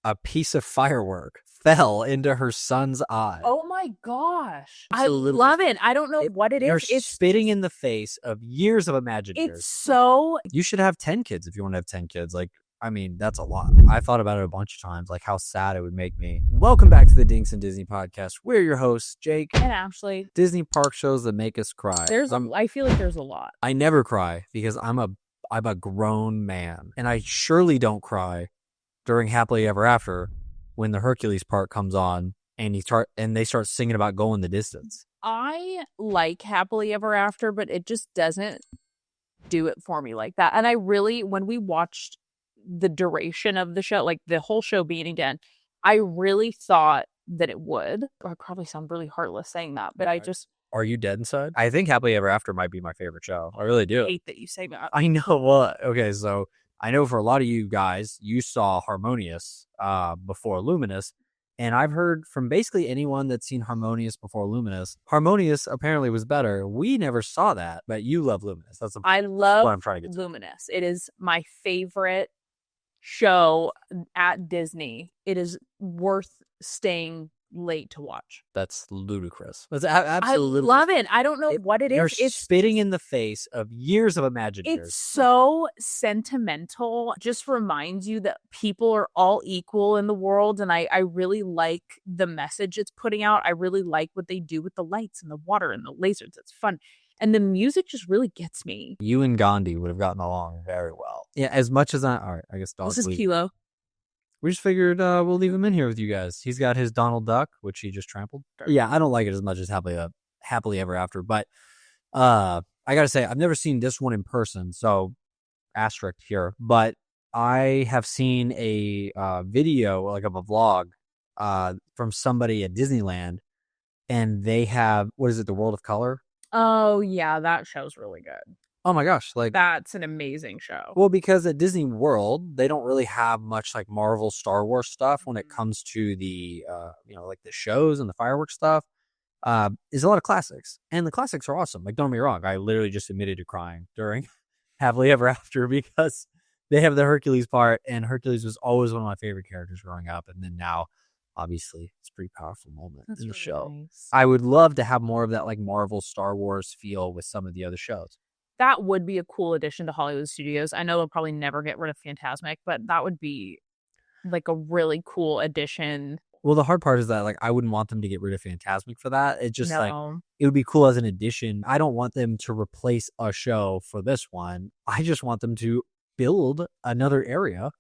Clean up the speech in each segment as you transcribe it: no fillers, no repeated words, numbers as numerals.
a piece of firework fell into her son's eye. Oh my gosh. Absolutely. I love it. I don't know what it You're is. It's spitting in the face of years of Imagineers. It's so... You should have 10 kids if you want to have 10 kids. Like, I mean, that's a lot. I thought about it a bunch of times, like how sad it would make me. Welcome back to the Dinks and Disney podcast. We're your hosts, Jake and Ashley. Disney park shows that make us cry. I feel like there's a lot. I never cry because I'm a grown man, and I surely don't cry during Happily Ever After when the Hercules part comes on and they start singing about going the distance. I like Happily Ever After, but it just doesn't do it for me like that. And I really, when we watched the duration of the show, like the whole show beginning to end, I really thought that it would. I probably sound really heartless saying that, but I just... Are you dead inside? I think Happily Ever After might be my favorite show. I really do. I hate that you say that. I know. Well, okay, so I know for a lot of you guys, you saw Harmonious before Luminous, and I've heard from basically anyone that's seen Harmonious before Luminous, Harmonious apparently was better. We never saw that, but you love Luminous. I love what I'm trying to get to. Luminous. It is my favorite show at Disney. It is worth staying late to watch. That's ludicrous. That's absolutely. I love it. I don't know what it is. It's spitting in the face of years of Imagineers. It's so sentimental. Just reminds you that people are all equal in the world, and I really like the message it's putting out. I really like what they do with the lights and the water and the lasers. It's fun. And the music just really gets me. You and Gandhi would have gotten along very well. Yeah, as much as all right, I guess This is Kilo. We just figured we'll leave him in here with you guys. He's got his Donald Duck, which he just trampled. Yeah, I don't like it as much as Happily Ever After, but I gotta say, I've never seen this one in person, so asterisk here. But I have seen a video, like of a vlog, from somebody at Disneyland, and they have, what is it, The World of Color? Oh, yeah, that show's really good. Oh my gosh, like that's an amazing show. Well, because at Disney World, they don't really have much like Marvel, Star Wars stuff when it comes to the like the shows and the fireworks stuff. Is a lot of classics, and the classics are awesome. Like, don't get me wrong, I literally just admitted to crying during Happily Ever After because they have the Hercules part, and Hercules was always one of my favorite characters growing up, and then now, obviously, it's a pretty powerful moment in the show. Nice. I would love to have more of that like Marvel, Star Wars feel with some of the other shows. That would be a cool addition to Hollywood Studios. I know they'll probably never get rid of Fantasmic, but that would be like a really cool addition. Well, the hard part is that like I wouldn't want them to get rid of Fantasmic for that. It's just like it would be cool as an addition. I don't want them to replace a show for this one. I just want them to build another area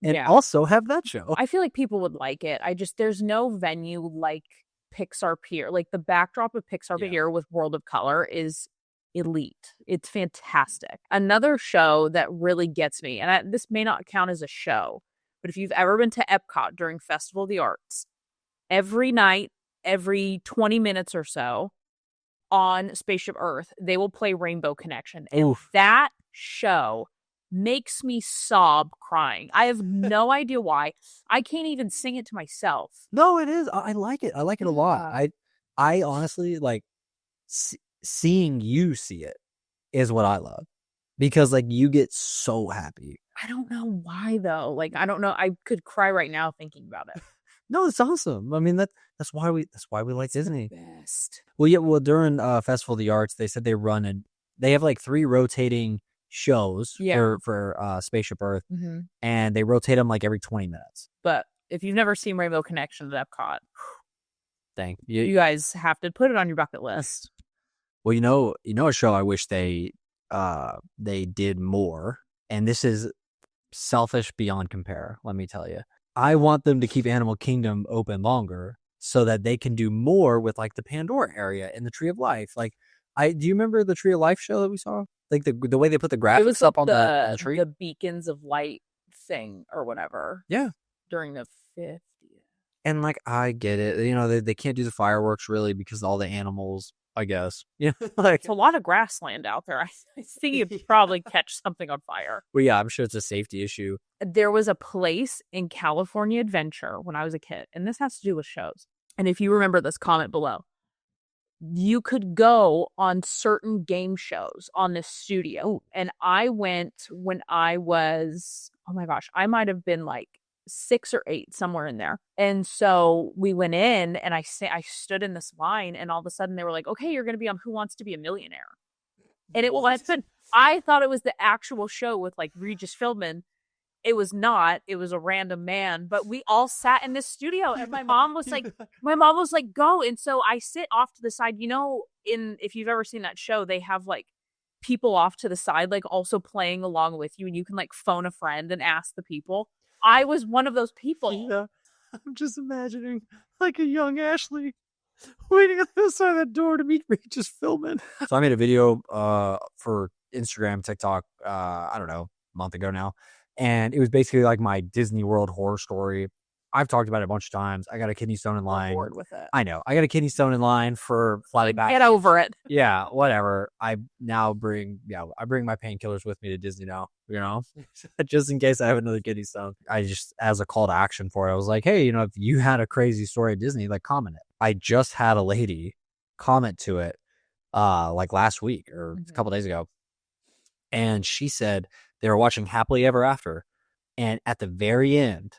and also have that show. I feel like people would like it. There's no venue like Pixar Pier. Like the backdrop of Pixar Pier with World of Color is elite. It's fantastic. Another show that really gets me, and this may not count as a show, but if you've ever been to Epcot during Festival of the Arts, every night, every 20 minutes or so on Spaceship Earth, they will play Rainbow Connection. And that show makes me sob crying. I have no idea why. I can't even sing it to myself. No, it is. I like it. I like it a lot. I honestly like seeing you see it is what I love, because like you get so happy. I don't know why though. Like I don't know. I could cry right now thinking about it. No, it's awesome. I mean that's why we like Disney. Best. Well, during Festival of the Arts, they said they have like 3 rotating shows for Spaceship Earth, and they rotate them like every 20 minutes. But if you've never seen Rainbow Connection at Epcot, dang, you guys have to put it on your bucket list. Well, you know a show I wish they did more, and this is selfish beyond compare, let me tell you. I want them to keep Animal Kingdom open longer so that they can do more with like the Pandora area and the Tree of Life. Like, do you remember the Tree of Life show that we saw? Like the way they put the graphics up on the tree? The beacons of light thing or whatever. Yeah. During the 50th. And like, I get it. They can't do the fireworks really because of all the animals, I guess. Yeah, like it's a lot of grassland out there. I think you'd probably catch something on fire. Well, yeah, I'm sure it's a safety issue. There was a place in California Adventure when I was a kid, and this has to do with shows. And if you remember this, comment below. You could go on certain game shows on this studio. And I went when I was, oh my gosh, I might have been like 6 or 8, somewhere in there. And so we went in, and I stood in this line, and all of a sudden they were like, okay, you're going to be on Who Wants to Be a Millionaire. And I thought it was the actual show with like Regis Philbin. It was not. It was a random man, but we all sat in this studio, and my mom was like, go. And so I sit off to the side. If you've ever seen that show, they have like people off to the side, like also playing along with you, and you can like phone a friend and ask the people. I was one of those people. Yeah. I'm just imagining like a young Ashley waiting at the side of that door to meet Regis Philbin. So I made a video for Instagram, TikTok, I don't know, a month ago now. And it was basically like my Disney World horror story. I've talked about it a bunch of times. I got a kidney stone in line. I'm bored with it. I know. I got a kidney stone in line for flying back. Get over it. Yeah, whatever. I bring my painkillers with me to Disney now, just in case I have another kidney stone. I just, as a call to action for it, I was like, hey, if you had a crazy story at Disney, like comment it. I just had a lady comment to it like last week or a couple days ago. And she said they were watching Happily Ever After. And at the very end,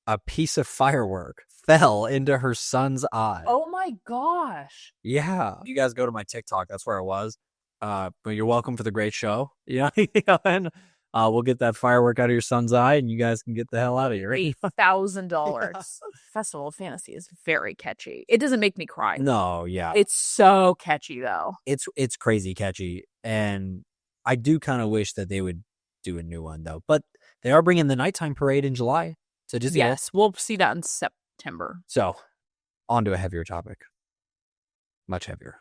a piece of firework fell into her son's eye. Oh my gosh. Yeah. You guys go to my TikTok. That's where it was. But you're welcome for the great show. And we'll get that firework out of your son's eye, and you guys can get the hell out of here. $8,000. Festival of Fantasy is very catchy. It doesn't make me cry. No, yeah. It's so catchy, though. It's crazy catchy. And I do kind of wish that they would do a new one, though. But they are bringing the nighttime parade in July to Disney. Yes, we'll see that in September. So, on to a heavier topic. Much heavier.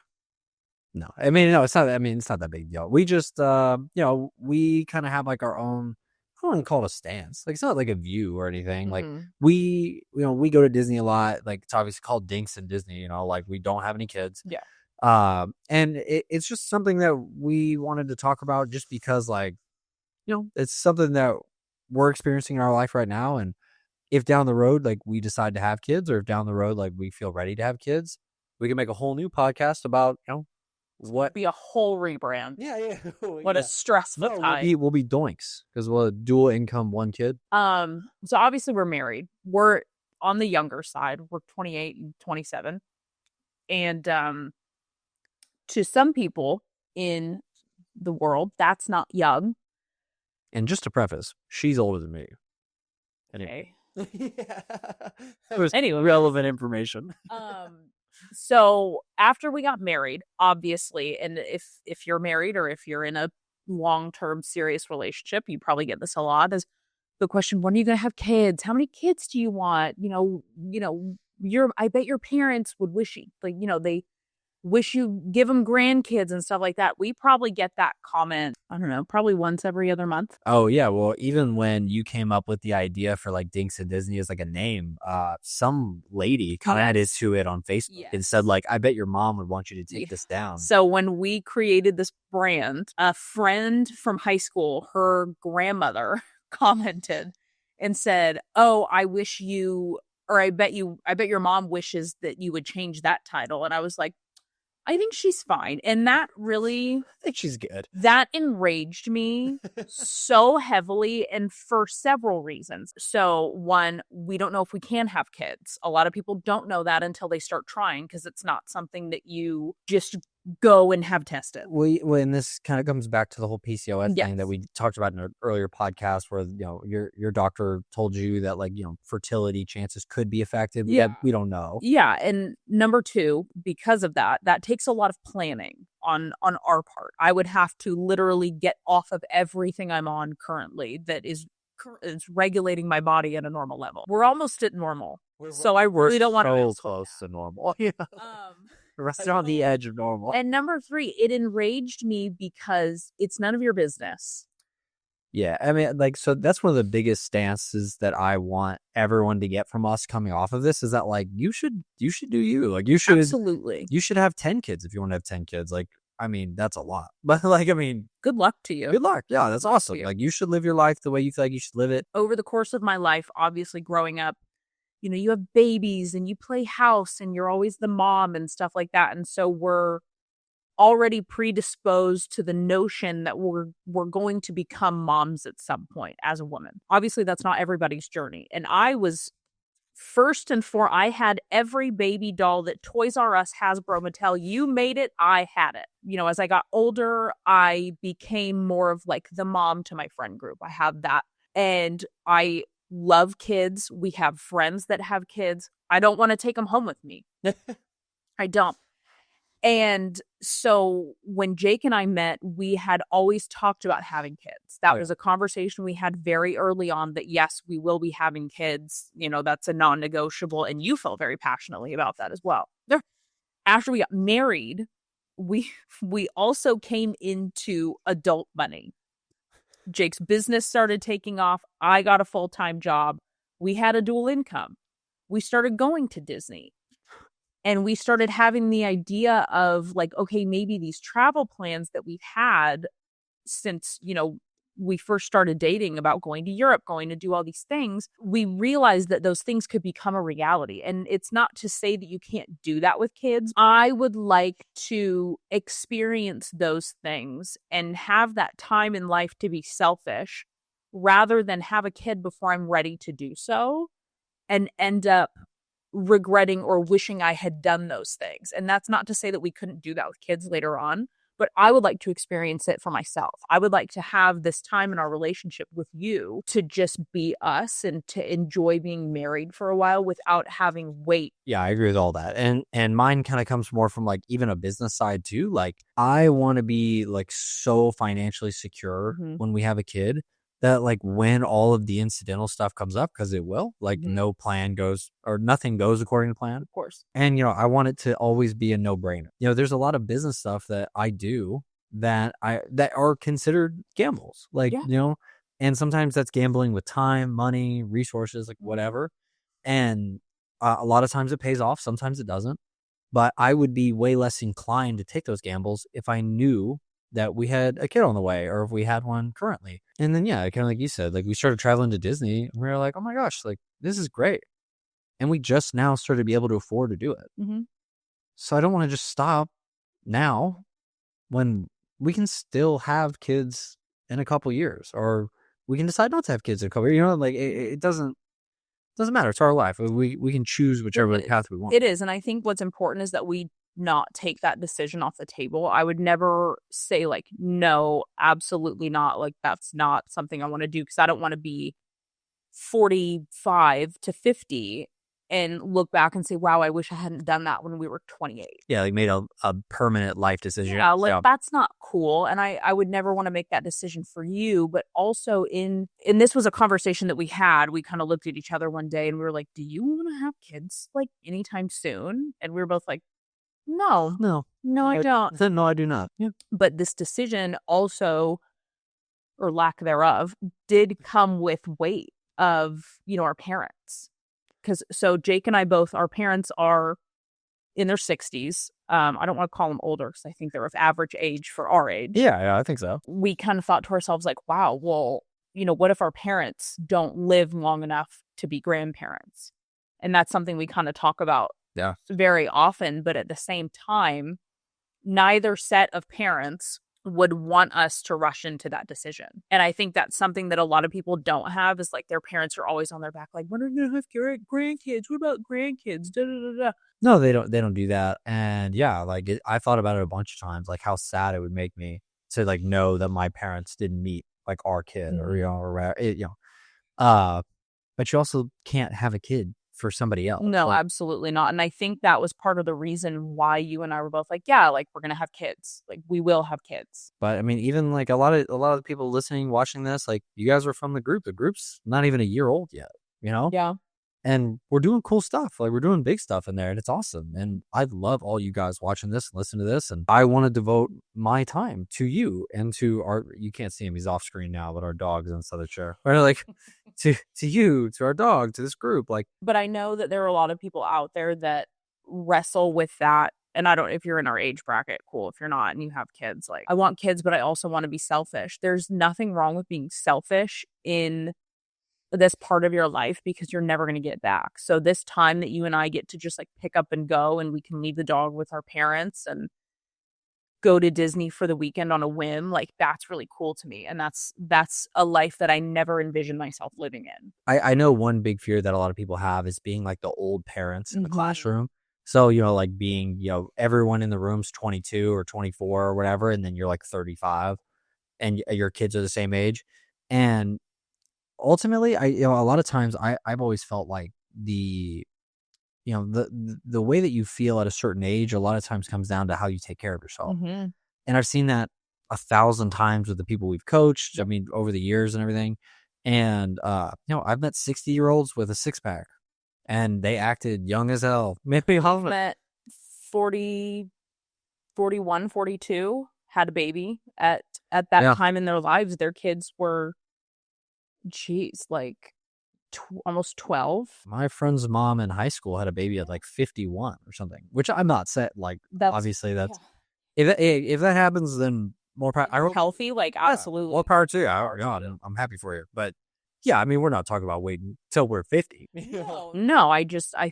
No, it's not. It's not that big deal. We just, we kind of have like our own. I don't want to call it a stance. Like, it's not like a view or anything. Like, we go to Disney a lot. Like, it's obviously called Dinks in Disney. Like, we don't have any kids. Yeah. And it's just something that we wanted to talk about, just because, like, it's something that we're experiencing in our life right now. And if down the road, like, we decide to have kids, or if down the road, like, we feel ready to have kids, we can make a whole new podcast about, what be a whole rebrand. Yeah. What a stressful time. We'll be doinks, because we'll have dual income, one kid. So obviously we're married. We're on the younger side. We're 28 and 27. And to some people in the world, that's not young. And just to preface, she's older than me. Okay. That was anyway, relevant information. So after we got married, obviously, and if you're married or if you're in a long-term serious relationship, you probably get this a lot, is the question, when are you going to have kids? How many kids do you want? I bet your parents would wish you, they wish you give them grandkids and stuff like that. We probably get that comment, I don't know, probably once every other month. Oh yeah, well, even when you came up with the idea for like Dinks and Disney as like a name, some lady commented to it on Facebook and said, like, I bet your mom would want you to take this down. So when we created this brand, a friend from high school, her grandmother commented and said, oh, I wish you, or I bet your mom wishes that you would change that title. And I was like, I think she's fine. And that really, I think she's good. That enraged me so heavily, and for several reasons. So one, we don't know if we can have kids. A lot of people don't know that until they start trying, because it's not something that you just go and have tested. Well, and this kind of comes back to the whole PCOS thing that we talked about in an earlier podcast, where your doctor told you that, like, fertility chances could be affected. Yeah, we don't know. Yeah, and number two, because of that takes a lot of planning on our part. I would have to literally get off of everything I'm on currently that is regulating my body at a normal level. We're almost at normal, so I really don't want to. So close to normal. Yeah. Right on the edge of normal. And number three, it enraged me because it's none of your business. Yeah, so that's one of the biggest stances that I want everyone to get from us coming off of this, is that, like, you should do you. Like, you should absolutely. You should have 10 kids if you want to have 10 kids. Like, that's a lot. But good luck to you. Good luck. Yeah, that's awesome. Like, you should live your life the way you feel like you should live it. Over the course of my life, obviously growing up, you have babies and you play house and you're always the mom and stuff like that. And so we're already predisposed to the notion that we're going to become moms at some point as a woman. Obviously, that's not everybody's journey. And I was first and foremost, I had every baby doll that Toys R Us, Hasbro, Mattel, you made it, I had it. You know, as I got older, I became more of like the mom to my friend group. I have that. And I love kids. We have friends that have kids. I don't want to take them home with me. I don't. And so when Jake and I met, we had always talked about having kids. That was a conversation we had very early on, that yes, we will be having kids. You know, that's a non-negotiable. And you felt very passionately about that as well. After we got married, we also came into adult money. Jake's business started taking off. I got a full-time job. We had a dual income. We started going to Disney. And we started having the idea of like, okay, maybe these travel plans that we've had since, you know, we first started dating about going to Europe, going to do all these things, we realized that those things could become a reality. And it's not to say that you can't do that with kids. I would like to experience those things and have that time in life to be selfish rather than have a kid before I'm ready to do so and end up regretting or wishing I had done those things. And that's not to say that we couldn't do that with kids later on, but I would like to experience it for myself. I would like to have this time in our relationship with you to just be us and to enjoy being married for a while without having weight. Yeah, I agree with all that. And mine kind of comes more from like even a business side too. Like I want to be like so financially secure when we have a kid that like when all of the incidental stuff comes up, because it will, like no plan goes or nothing goes according to plan. Of course. And, you know, I want it to always be a no-brainer. You know, there's a lot of business stuff that I do that are considered gambles. Like, you know, and sometimes that's gambling with time, money, resources, like whatever. And a lot of times it pays off. Sometimes it doesn't. But I would be way less inclined to take those gambles if I knew that we had a kid on the way or if we had one currently. And then, yeah, kind of like you said, like we started traveling to Disney and we were like, oh my gosh, like this is great. And we just now started to be able to afford to do it. So I don't want to just stop now when we can still have kids in a couple years, or we can decide not to have kids in a couple years. You know, like it doesn't matter. It's our life. We can choose whichever path we want. It is. And I think what's important is that we not take that decision off the table. I would never say like, no, absolutely not. Like that's not something I want to do, because I don't want to be 45 to 50 and look back and say, wow, I wish I hadn't done that when we were 28. Yeah, like made a permanent life decision. Yeah, like that's not cool. And I would never want to make that decision for you. But also and this was a conversation that we had. We kind of looked at each other one day and we were like, do you want to have kids like anytime soon? And we were both like, no, I don't. No, I do not. Yeah. But this decision also, or lack thereof, did come with weight of, you know, our parents. Because so Jake and I both, our parents are in their 60s. I don't want to call them older because I think they're of average age for our age. Yeah, I think so. We kind of thought to ourselves like, wow, well, you know, what if our parents don't live long enough to be grandparents? And that's something we kind of talk about very often. But at the same time, neither set of parents would want us to rush into that decision. And I think that's something that a lot of people don't have, is like their parents are always on their back, like, when are you gonna have grandkids? What about grandkids? Da, da, da, da. No, they don't do that. And yeah, like I thought about it a bunch of times, like how sad it would make me to like know that my parents didn't meet like our kid or, you know, or you know, but you also can't have a kid for somebody else. No, like, absolutely not. And I think that was part of the reason why you and I were both like, yeah, like we're gonna have kids. Like we will have kids. But I mean, even like a lot of the people listening, watching this, like you guys are from the group. The group's not even a year old yet, you know? Yeah. And we're doing cool stuff. Like we're doing big stuff in there, and it's awesome. And I love all you guys watching this and listening to this. And I want to devote my time to you and to our, you can't see him, he's off screen now, but our dog's in this other chair. We're like to you, to our dog, to this group. Like, but I know that there are a lot of people out there that wrestle with that. And I don't, if you're in our age bracket, cool. If you're not and you have kids, like I want kids, but I also want to be selfish. There's nothing wrong with being selfish in this part of your life, because you're never going to get back. So this time that you and I get to just like pick up and go, and we can leave the dog with our parents, and go to Disney for the weekend on a whim, like that's really cool to me. And that's a life that I never envisioned myself living in. I know one big fear that a lot of people have is being like the old parents in the Mhm. classroom. So, like being, everyone in the room's 22 or 24 or whatever, and then you're like 35 and your kids are the same age. And ultimately, a lot of times I've always felt like the way that you feel at a certain age, a lot of times comes down to how you take care of yourself. Mhm. And I've seen that 1,000 times with the people we've coached. I mean, over the years and everything. And, I've met 60-year-olds with a six pack and they acted young as hell. Maybe I've met 40, 41, 42, had a baby at that time in their lives. Their kids were, like almost 12. My friend's mom in high school had a baby at like 51 or something, which I'm not set. Like, obviously that's, if that happens, then more power. I hope Healthy, like absolutely. More power to you. God, I'm happy for you. But yeah, I mean, we're not talking about waiting till we're 50. No, I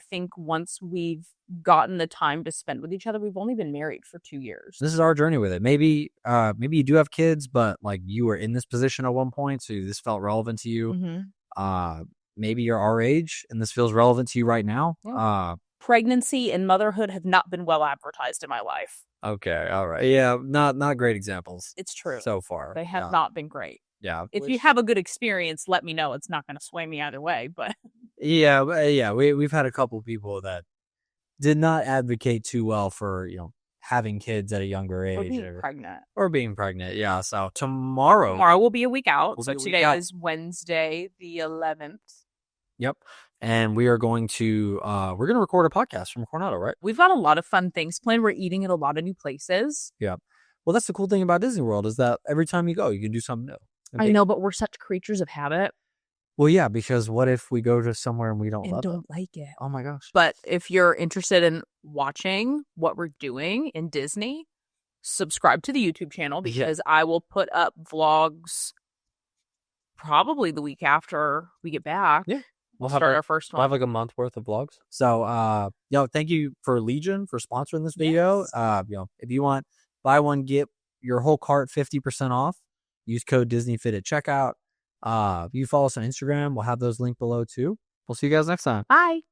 think once we've gotten the time to spend with each other, we've only been married for 2 years. This is our journey with it. Maybe you do have kids, but like you were in this position at one point, so this felt relevant to you. Mm-hmm. Maybe you're our age and this feels relevant to you right now. Yeah. Pregnancy and motherhood have not been well advertised in my life. Okay, all right. Yeah, not great examples. It's true. So far. They have not been great. Yeah. If you have a good experience, let me know. It's not going to sway me either way, but yeah, we've had a couple people that did not advocate too well for, having kids at a younger age. Or being pregnant. Yeah. So tomorrow will be a week out. So today is Wednesday, the 11th. Yep. And we are going to record a podcast from Coronado, right? We've got a lot of fun things planned. We're eating at a lot of new places. Yeah. Well, that's the cool thing about Disney World is that every time you go, you can do something new. I know, but we're such creatures of habit. Well, yeah, because what if we go to somewhere and we don't like it? Oh my gosh. But if you're interested in watching what we're doing in Disney, subscribe to the YouTube channel because I will put up vlogs probably the week after we get back. Yeah. We'll start our first one. We'll have like a month worth of vlogs. So, thank you for Legion for sponsoring this video. Yes. If you want buy one, get your whole cart 50% off, use code Disneyfit at checkout. If you follow us on Instagram, we'll have those linked below too. We'll see you guys next time. Bye.